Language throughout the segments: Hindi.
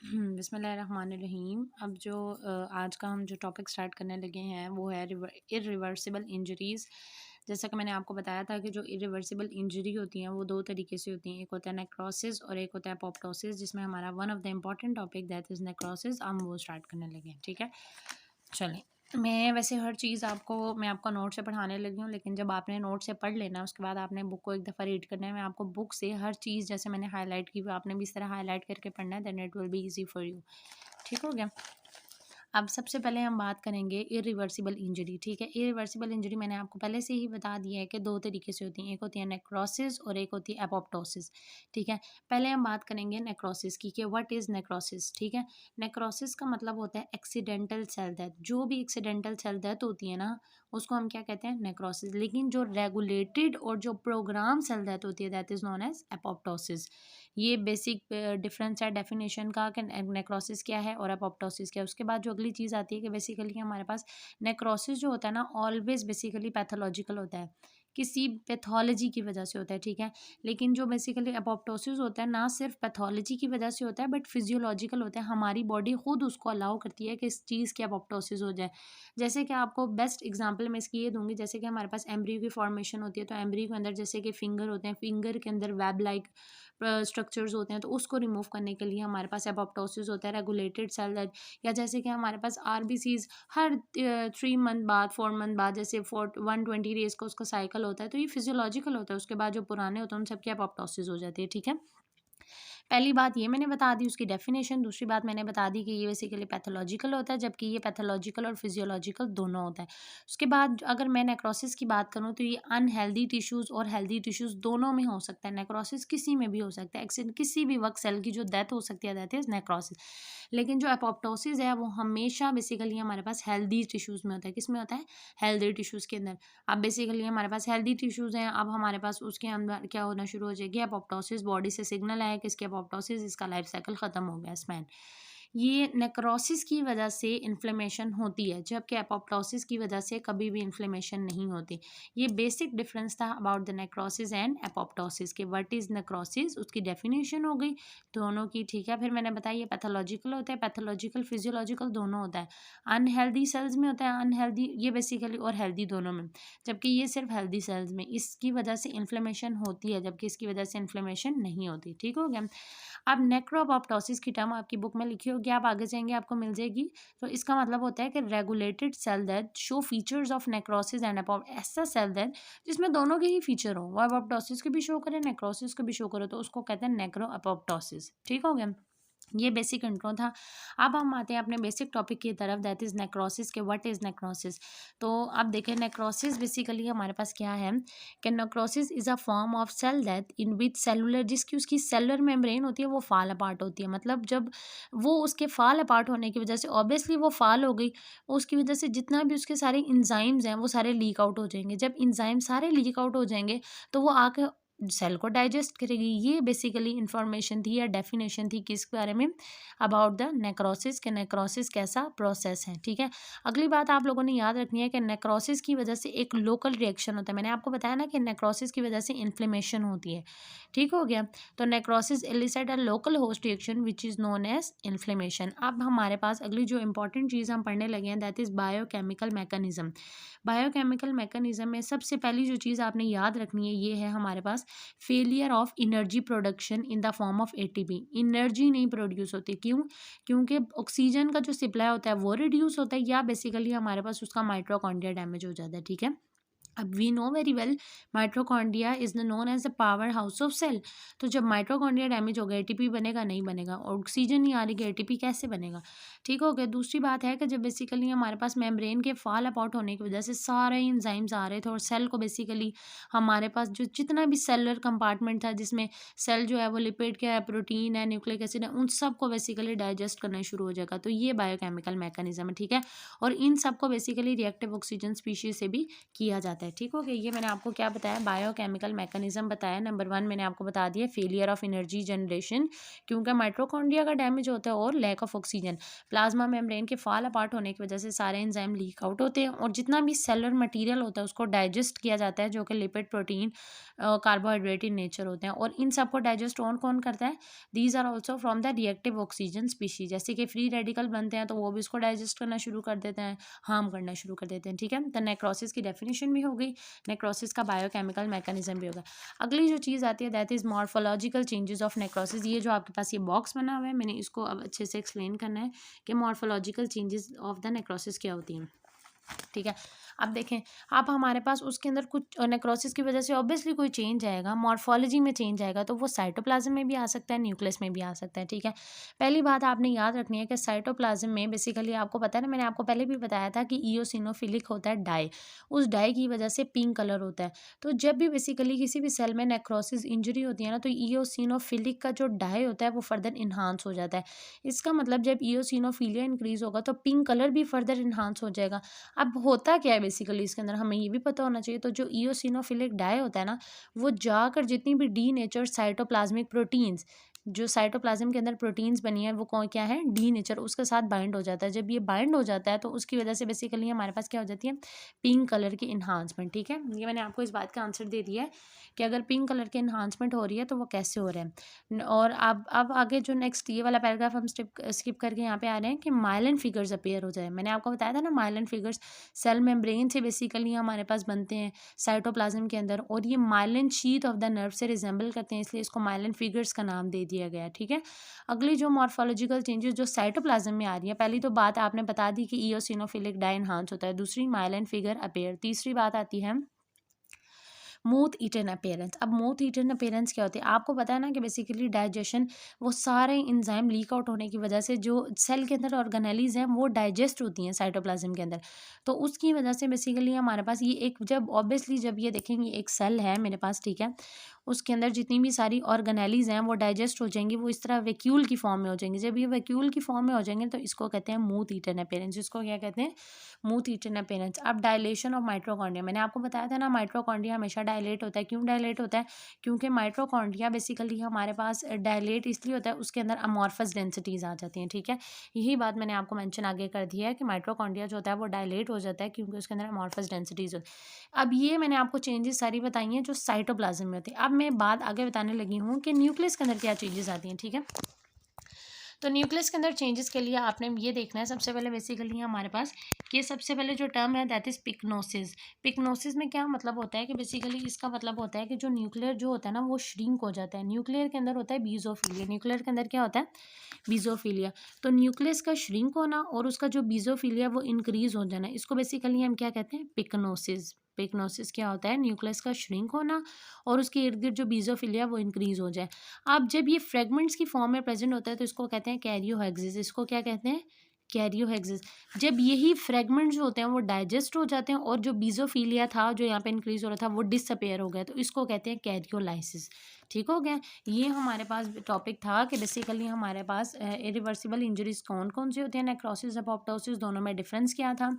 बिस्मिल्लाहिर्रहमानिर्रहीम। अब जो आज का हम जो टॉपिक स्टार्ट करने लगे हैं वो है इरिवर्सिबल इंजरीज़। जैसा कि मैंने आपको बताया था कि जो इरिवर्सिबल इंजरी होती हैं वो दो तरीके से होती हैं, एक होता है नेक्रोसिस और एक होता है अपोप्टोसिस, जिसमें हमारा one of the important topic that is necrosis. हम वो स्टार्ट करने लगे हैं, ठीक है। चलें, मैं वैसे हर चीज़ मैं आपको नोट से पढ़ाने लगी हूँ, लेकिन जब आपने नोट से पढ़ लेना है उसके बाद आपने बुक को एक दफ़ा रीड करना है। मैं आपको बुक से हर चीज़ जैसे मैंने हाईलाइट की हुई आपने भी इस तरह हाईलाइट करके पढ़ना है, then it will be easy for you. ठीक हो गया। अब सबसे पहले हम बात करेंगे इरिवर्सिबल इंजरी, ठीक है। इरिवर्सिबल इंजरी मैंने आपको पहले से ही बता दिया है कि दो तरीके से होती हैं, एक होती है नेक्रोसिस और एक होती है एपोप्टोसिस, ठीक है। पहले हम बात करेंगे नेक्रोसिस की कि व्हाट इज़ नेक्रोसिस, ठीक है। नेक्रोसिस का मतलब होता है एक्सीडेंटल सेल डेथ। जो भी एक्सीडेंटल सेल डेथ होती है ना, उसको हम क्या कहते हैं, नेक्रोसिस। लेकिन जो रेगुलेटेड और जो प्रोग्राम सेल डेथ होती है that is known as apoptosis. ये बेसिक डिफरेंस है डेफिनेशन का कि नेक्रोसिस क्या है और एपोप्टोसिस क्या है। उसके बाद जो अगली चीज़ आती है कि बेसिकली हमारे पास नेक्रोसिस जो होता है ना ऑलवेज बेसिकली पैथोलॉजिकल होता है, किसी पैथोलॉजी की वजह से होता है, ठीक है। लेकिन जो बेसिकली एपोप्टोसिस होता है ना सिर्फ पैथोलॉजी की वजह से होता है बट फिजियोलॉजिकल होता है। हमारी बॉडी खुद उसको अलाउ करती है कि इस चीज़ की एपोप्टोसिस हो जाए। जैसे कि आपको बेस्ट एग्जांपल मैं इसकी ये दूंगी, जैसे कि हमारे पास एम्ब्रियो की फॉर्मेशन होती है, तो एम्ब्रियो के अंदर जैसे कि फिंगर होते हैं, फिंगर के अंदर वेब लाइक स्ट्रक्चर्स होते हैं, तो उसको रिमूव करने के लिए हमारे पास एपोप्टोसिस होता है, रेगुलेटेड सेल डेथ। या जैसे कि हमारे पास आरबीसीज हर 3 मंथ बाद 4 मंथ बाद जैसे 120 डेज का उसका साइकिल होता है, तो ये फिजियोलॉजिकल होता है। उसके बाद जो पुराने होते हैं उन सबकी एपोप्टोसिस हो जाती है, ठीक है। पहली बात ये मैंने बता दी उसकी डेफिनेशन। दूसरी बात मैंने बता दी कि ये बेसिकली पैथोलॉजिकल होता है, जबकि ये पैथोलॉजिकल और फिजियोलॉजिकल दोनों होता है। उसके बाद अगर मैं नेक्रोसिस की बात करूँ तो ये अनहेल्दी टिश्यूज़ और हेल्दी टिश्यूज़ दोनों में हो सकता है। नेक्रोसिस किसी में भी हो सकता है, किसी भी वक्त सेल की जो डेथ हो सकती है दैट इज़ नेक्रोसिस। लेकिन जो एपोप्टोसिस है वो हमेशा बेसिकली हमारे पास हेल्दी टिश्यूज़ में होता है। किस में होता है? हेल्दी टिश्यूज़ के अंदर। अब बेसिकली हमारे पास हेल्दी टिश्यूज़ हैं, अब हमारे पास उसके अंदर क्या होना शुरू हो जाएगी, एपोप्टोसिस। बॉडी से सिग्नल आया कि इसकी एपोप्टोसिस, इसका लाइफ साइकिल ख़त्म हो गया, स्पैन। ये नेक्रोसिस की वजह से इन्फ्लेमेशन होती है, जबकि एपोप्टोसिस की वजह से कभी भी इन्फ्लेमेशन नहीं होती। ये बेसिक डिफरेंस था about the necrosis and apoptosis के। व्हाट इज़ नेक्रोसिस, उसकी डेफिनेशन हो गई दोनों की, ठीक है। फिर मैंने बताया ये पैथोलॉजिकल होता है, पैथोलॉजिकल फिजियोलॉजिकल दोनों होता है। अनहेल्दी सेल्स में होता है, अनहेल्दी ये बेसिकली, और हेल्दी दोनों में, जबकि ये सिर्फ हेल्दी सेल्स में इसकी वजह से इन्फ्लेमेशन होती है, जबकि इसकी वजह से इन्फ्लेमेशन नहीं होती, ठीक हो गया। अब नेक्रोअपोप्टोसिस की टर्म आपकी बुक में लिखी होगी, आप आगे जाएंगे आपको मिल जाएगी। तो इसका मतलब होता है कि regulated cell death show features of necrosis and ऐसा सेल डेथ जिसमें दोनों के ही फीचर हो, वो अपोप्टोसिस के भी शो करे, नेक्रोसिस के भी शो करे, तो उसको कहते हैं नेक्रोअपोप्टोसिस, ठीक हो गया। ये बेसिक इंट्रो था। अब हम आते हैं अपने बेसिक टॉपिक की तरफ दैट इज़ नेक्रोसिस के। What is necrosis. तो अब देखें नेक्रोसिस बेसिकली हमारे पास क्या है कि necrosis is a form of cell death in which cellular, जिसकी उसकी सेलुलर मेम्ब्रेन होती है वो फाल अपार्ट होती है। मतलब जब वो उसके फाल अपार्ट होने की वजह से ऑब्वियसली वो फाल हो गई, उसकी वजह से जितना भी उसके सारे इंजाइम्स हैं वो सारे लीक आउट हो जाएंगे। जब इंजाइम सारे लीक आउट हो जाएंगे तो वो आके सेल को डाइजेस्ट करेगी। ये बेसिकली इंफॉर्मेशन थी या डेफिनेशन थी किस बारे में, अबाउट द नेक्रोसिस के नेक्रोसिस कैसा प्रोसेस है, ठीक है। अगली बात आप लोगों ने याद रखनी है कि नेक्रोसिस की वजह से एक लोकल रिएक्शन होता है। मैंने आपको बताया ना कि नेक्रोसिस की वजह से इन्फ्लेमेशन होती है, ठीक हो गया। तो necrosis elicit a local host reaction which is known as inflammation. अब हमारे पास अगली जो इंपॉर्टेंट चीज़ हम पढ़ने लगे हैं that is biochemical mechanism. Biochemical mechanism में सबसे पहली जो चीज़ आपने याद रखनी है ये है हमारे पास failure of energy production in the form of ATP. Energy नहीं प्रोड्यूस होती, क्यों? क्योंकि ऑक्सीजन का जो सप्लाई होता है वो रिड्यूस होता है, या बेसिकली हमारे पास उसका माइटोकॉन्ड्रिया डैमेज हो जाता है, ठीक है। अब we know very well mitochondria is the known as the power house of cell. तो जब माइटोकॉन्ड्रिया डैमेज हो गया एटीपी बनेगा नहीं बनेगा, और ऑक्सीजन नहीं आ रही है एटीपी कैसे बनेगा, ठीक हो गया। दूसरी बात है कि जब बेसिकली हमारे पास मेम्ब्रेन के फॉल अपाउट होने की वजह से सारे इंजाइम्स आ रहे थे और सेल को बेसिकली हमारे पास जो जितना भी सेलुलर कंपार्टमेंट था जिसमें सेल जो है वो लिपिड का है, प्रोटीन है, न्यूक्लिक एसिड है, उन सबको बेसिकली डाइजेस्ट करना शुरू हो जाएगा। तो ये बायोकेमिकल मैकेनिज्म है, ठीक है। और इन सबको बेसिकली रिएक्टिव ऑक्सीजन स्पीशीज से भी किया जाता है। है। ठीक हो गया, ये मैंने आपको क्या बताया, बायोकेमिकल मैकेनिज्म बताया। नंबर 1 मैंने आपको बता दिया, फेलियर ऑफ एनर्जी जनरेशन, क्योंकि माइटोकॉन्ड्रिया का डैमेज होता है, और lack of oxygen, plasma membrane के फॉल अपार्ट होने की वजह से सारे एंजाइम लीक आउट होते हैं, और जितना भी सेलुलर मटेरियल होता है उसको डाइजेस्ट किया जाता है, जो कि lipid, protein, carbohydrate in nature होते हैं। और इन सबको डाइजेस्ट कौन करता है, these are also from the reactive oxygen species. जैसे कि फ्री रेडिकल बनते हैं तो वो भी इसको डाइजेस्ट करना शुरू कर देते हैं, हार्म करना शुरू कर देते हैं। ठीक है, तो नेक्रोसिस की डेफिनेशन भी हो गई, नेक्रोसिस का बायोकेमिकल मैकेनिज्म भी होगा। अगली जो चीज़ आती है that is morphological changes of necrosis. ये जो आपके पास ये बॉक्स बना हुआ है, मैंने इसको अब अच्छे से एक्सप्लेन करना है कि morphological changes of the necrosis क्या होती हैं। ठीक है, अब देखें, अब हमारे पास उसके अंदर कुछ नेक्रोसिस की वजह से ऑब्वियसली कोई चेंज आएगा, मॉर्फोलॉजी में चेंज आएगा, तो वो साइटोप्लाज्म में भी आ सकता है, न्यूक्लियस में भी आ सकता है। ठीक है, पहली बात आपने याद रखनी है कि साइटोप्लाज्म में बेसिकली आपको पता है ना, मैंने आपको पहले भी बताया था कि ईओसिनोफिलिक होता है डाई, उस डाई की वजह से पिंक कलर होता है। तो जब भी बेसिकली किसी भी सेल में नेक्रोसिस इंजरी होती है ना, तो ईओसिनोफिलिक का जो डाई होता है वो फर्दर इन्हांस हो जाता है। इसका मतलब जब ईओसिनोफिलिया इंक्रीज होगा तो पिंक कलर भी फर्दर इन्हांस हो जाएगा। अब होता क्या है बेसिकली इसके अंदर, हमें ये भी पता होना चाहिए। तो जो ईओसिनोफिलिक डाई होता है ना, वो जाकर जितनी भी डी नेचर साइटोप्लाज्मिक प्रोटीन्स, जो साइटोप्लाज्म के अंदर प्रोटीन्स बनी है वो कौन क्या है, डी नेचर, उसके साथ बाइंड हो जाता है। जब ये बाइंड हो जाता है तो उसकी वजह से बेसिकली हमारे पास क्या हो जाती है, पिंक कलर की इन्हांसमेंट। ठीक है, ये मैंने आपको इस बात का आंसर दे दिया है कि अगर पिंक कलर की इन्हांसमेंट हो रही है तो वो कैसे हो रहा है। और अब आगे जो नेक्स्ट ये वाला पैराग्राफ हम स्किप करके यहाँ पे आ रहे हैं कि माइलिन फिगर्स अपीयर हो जाए। मैंने आपको बताया था ना, माइलिन फिगर्स सेल मेम्ब्रेन से बेसिकली हमारे पास बनते हैं साइटोप्लाज्म के अंदर, और ये myelin sheath of the nerve से रिजेंबल करते हैं, इसलिए इसको माइलिन फिगर्स का नाम दे दिया गया है। ठीक है, अगली जो मॉर्फोलॉजिकल चेंजेस जो साइटोप्लाज्म में आ रही है, पहली तो बात आपने बता दी कि ईओसिनोफिलिक डाई एनहांस होता है, दूसरी माइलिन फिगर अपीयर, तीसरी बात आती है मूथ ईटन अपीयरेंस। अब मूथ ईटन अपीयरेंस क्या होती है, आपको पता है ना कि बेसिकली डाइजेशन, वो सारे इंजाइम लीक आउट होने की वजह से जो सेल के अंदर ऑर्गेनेलीज हैं वो डाइजेस्ट होती हैं साइटोप्लाज्म के अंदर। तो उसकी वजह से बेसिकली हमारे पास ये एक, जब ऑब्वियसली जब ये देखेंगे एक सेल है मेरे पास, ठीक है, उसके अंदर जितनी भी सारी ऑर्गेनेलीज हैं वो डाइजेस्ट हो जाएंगी, वो इस तरह वैक्यूल की फॉर्म में हो जाएंगे। जब ये वैक्यूल की फॉर्म में हो जाएंगे तो इसको कहते हैं मूथ ईटन अपीयरेंस। इसको क्या कहते हैं, मूथ ईटन अपीयरेंस। अब डायलेशन ऑफ माइटोकॉन्ड्रिया, मैंने आपको बताया था ना, माइटोकॉन्ड्रिया हमेशा डायलेट होता है। क्यों डायलेट होता है, क्योंकि माइटोकॉन्ड्रिया बेसिकली हमारे पास डायलेट इसलिए होता है, उसके अंदर अमॉर्फस डेंसिटीज आ जाती हैं। ठीक है, यही बात मैंने आपको मेंशन आगे कर दी है कि माइटोकॉन्ड्रिया जो होता है वो डायलेट हो जाता है क्योंकि उसके अंदर अमॉर्फस डेंसिटीज होती है। अब ये मैंने आपको चेंजेस सारी बताई हैं जो साइटोप्लाज्म में होती है। अब मैं बात आगे बताने लगी हूँ कि न्यूक्लियस के अंदर क्या चेंजेस आती हैं। ठीक है, तो न्यूक्लियस के अंदर चेंजेस के लिए आपने ये देखना है, सबसे पहले बेसिकली हमारे पास कि सबसे पहले जो टर्म है दैट इज पिक्नोसिस। पिक्नोसिस में क्या मतलब होता है कि बेसिकली इसका मतलब होता है कि जो न्यूक्लियर जो होता है ना वो श्रिंक हो जाता है। न्यूक्लियर के अंदर होता है बीजोफिलिया, न्यूक्लियर के अंदर क्या होता है, बीजोफिलिया। तो न्यूक्लियस का श्रिंक होना और उसका जो बीजोफिलिया वो इंक्रीज हो जाना, इसको बेसिकली हम क्या कहते हैं, पिक्नोसिस। पिक्नोसिस क्या होता है, न्यूक्लियस का श्रिंक होना और उसके इर्द गिर्द जो बीजोफिलिया वो इंक्रीज हो जाए। अब जब ये फ्रेगमेंट्स की फॉर्म में प्रेजेंट होता है तो इसको कहते हैं कैरियोहेक्सिस। इसको क्या कहते हैं, कैरियोहेक्सिस। जब यही फ्रेगमेंट जो होते हैं वो डाइजेस्ट हो जाते हैं और जो बीजोफिलिया था जो यहाँ पे इंक्रीज हो रहा था वो डिसअपेयर हो गया, तो इसको कहते हैं कैरियोलाइसिस। ठीक हो गया, ये हमारे पास टॉपिक था कि बेसिकली हमारे पास इरिवर्सिबल इंजरीज कौन कौन सी होती है, नेक्रोसिस अपॉप्टोसिस, दोनों में डिफरेंस क्या था।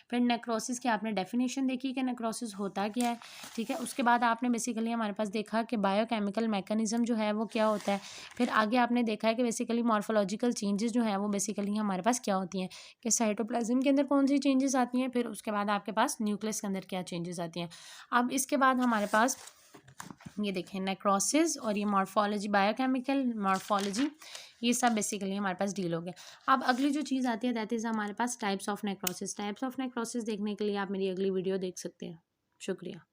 फिर नेक्रोसिस की आपने डेफिनेशन देखी कि नेक्रोसिस होता क्या है। ठीक है, उसके बाद आपने बेसिकली हमारे पास देखा कि बायोकेमिकल मैकेनिज्म जो है वो क्या होता है। फिर आगे आपने देखा है कि बेसिकली मॉर्फोलॉजिकल चेंजेस जो है वो बेसिकली हमारे पास क्या होती हैं, कि साइटोप्लाज्म के अंदर कौन सी चेंजेस आती हैं, फिर उसके बाद आपके पास न्यूक्लियस के अंदर क्या चेंजेस आती हैं। अब इसके बाद हमारे पास ये देखें नेक्रोसिस और ये मॉर्फोलॉजी, बायोकेमिकल मॉर्फोलॉजी, ये सब बेसिकली हमारे पास डील हो गया। अब अगली जो चीज़ आती है दैट इज़ हमारे पास types of necrosis. Types of necrosis देखने के लिए आप मेरी अगली वीडियो देख सकते हैं। शुक्रिया।